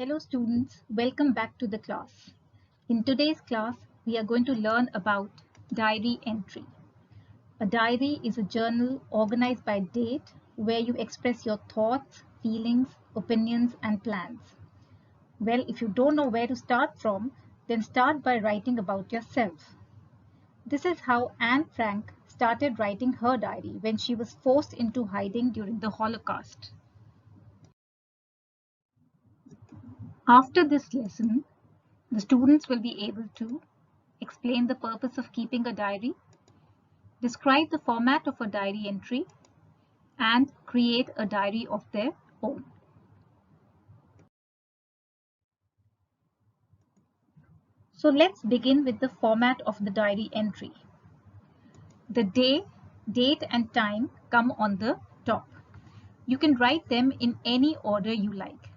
Hello students, welcome back to the class. In today's class, we are going to learn about diary entry. A diary is a journal organized by date where you express your thoughts, feelings, opinions and plans. Well, if you don't know where to start from, then start by writing about yourself. This is how Anne Frank started writing her diary when she was forced into hiding during the Holocaust. After this lesson, the students will be able to explain the purpose of keeping a diary, describe the format of a diary entry, and create a diary of their own. So let's begin with the format of the diary entry. The day, date and time come on the top. You can write them in any order you like.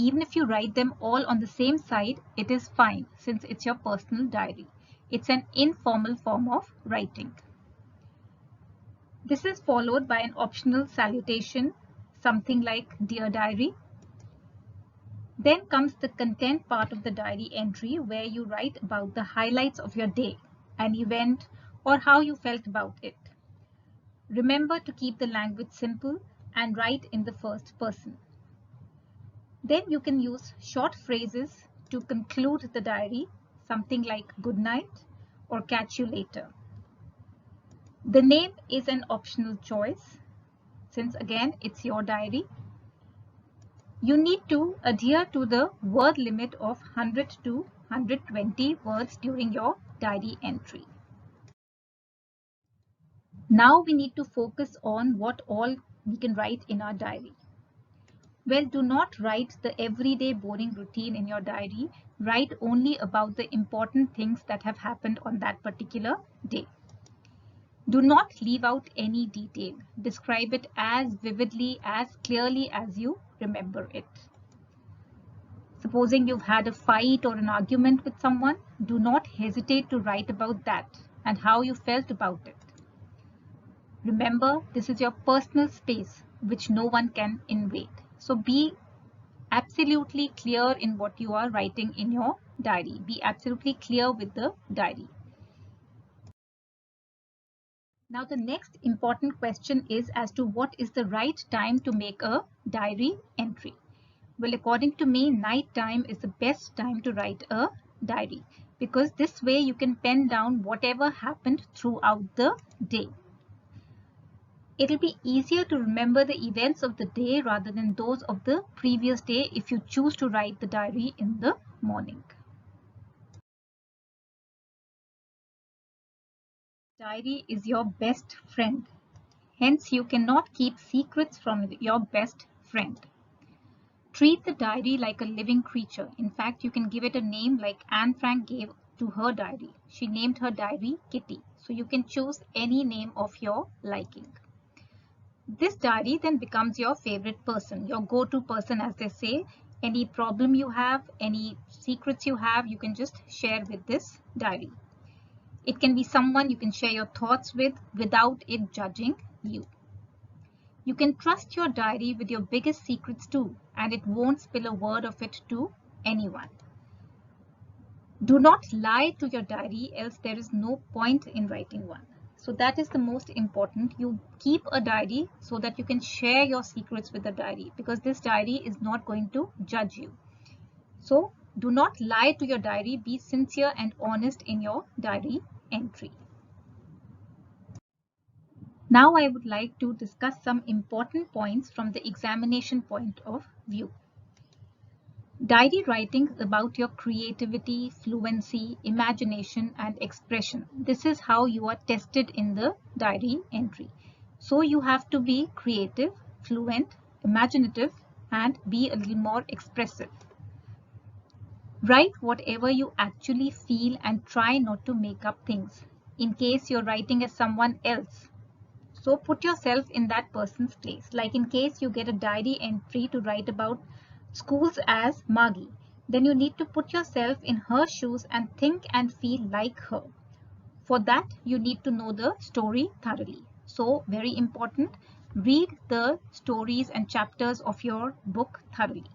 Even if you write them all on the same side, it is fine since it's your personal diary. It's an informal form of writing. This is followed by an optional salutation, something like Dear Diary. Then comes the content part of the diary entry where you write about the highlights of your day, an event, or how you felt about it. Remember to keep the language simple and write in the first person. Then you can use short phrases to conclude the diary, something like good night or catch you later. The name is an optional choice since again it's your diary. You need to adhere to the word limit of 100 to 120 words during your diary entry. Now we need to focus on what all we can write in our diary. Well, do not write the everyday boring routine in your diary. Write only about the important things that have happened on that particular day. Do not leave out any detail. Describe it as vividly, as clearly as you remember it. Supposing you've had a fight or an argument with someone, do not hesitate to write about that and how you felt about it. Remember, this is your personal space which no one can invade. So be absolutely clear in what you are writing in your diary. Be absolutely clear with the diary. Now the next important question is as to what is the right time to make a diary entry. Well, according to me, night time is the best time to write a diary because this way you can pen down whatever happened throughout the day. It'll be easier to remember the events of the day rather than those of the previous day if you choose to write the diary in the morning. Diary is your best friend. Hence, you cannot keep secrets from your best friend. Treat the diary like a living creature. In fact, you can give it a name like Anne Frank gave to her diary. She named her diary Kitty. So you can choose any name of your liking. This diary then becomes your favorite person, your go-to person as they say. Any problem you have, any secrets you have, you can just share with this diary. It can be someone you can share your thoughts with without it judging you. You can trust your diary with your biggest secrets too, and it won't spill a word of it to anyone. Do not lie to your diary, else there is no point in writing one. So that is the most important. You keep a diary so that you can share your secrets with the diary because this diary is not going to judge you. So do not lie to your diary. Be sincere and honest in your diary entry. Now I would like to discuss some important points from the examination point of view. Diary writing is about your creativity, fluency, imagination and expression. This is how you are tested in the diary entry. So you have to be creative, fluent, imaginative and be a little more expressive. Write whatever you actually feel and try not to make up things in case you're writing as someone else. So put yourself in that person's place. Like in case you get a diary entry to write about schools as Maggie, then you need to put yourself in her shoes and think and feel like her. For that, you need to know the story thoroughly. So very important, read the stories and chapters of your book thoroughly.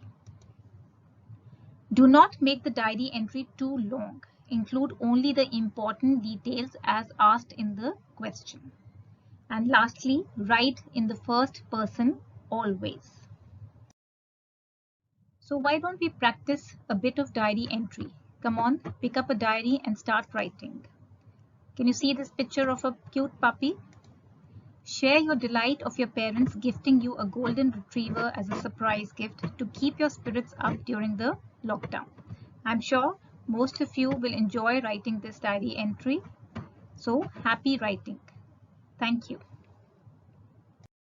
Do not make the diary entry too long. Include only the important details as asked in the question. And lastly, write in the first person always. So why don't we practice a bit of diary entry? Come on, pick up a diary and start writing. Can you see this picture of a cute puppy? Share your delight of your parents gifting you a golden retriever as a surprise gift to keep your spirits up during the lockdown. I'm sure most of you will enjoy writing this diary entry. So happy writing. Thank you.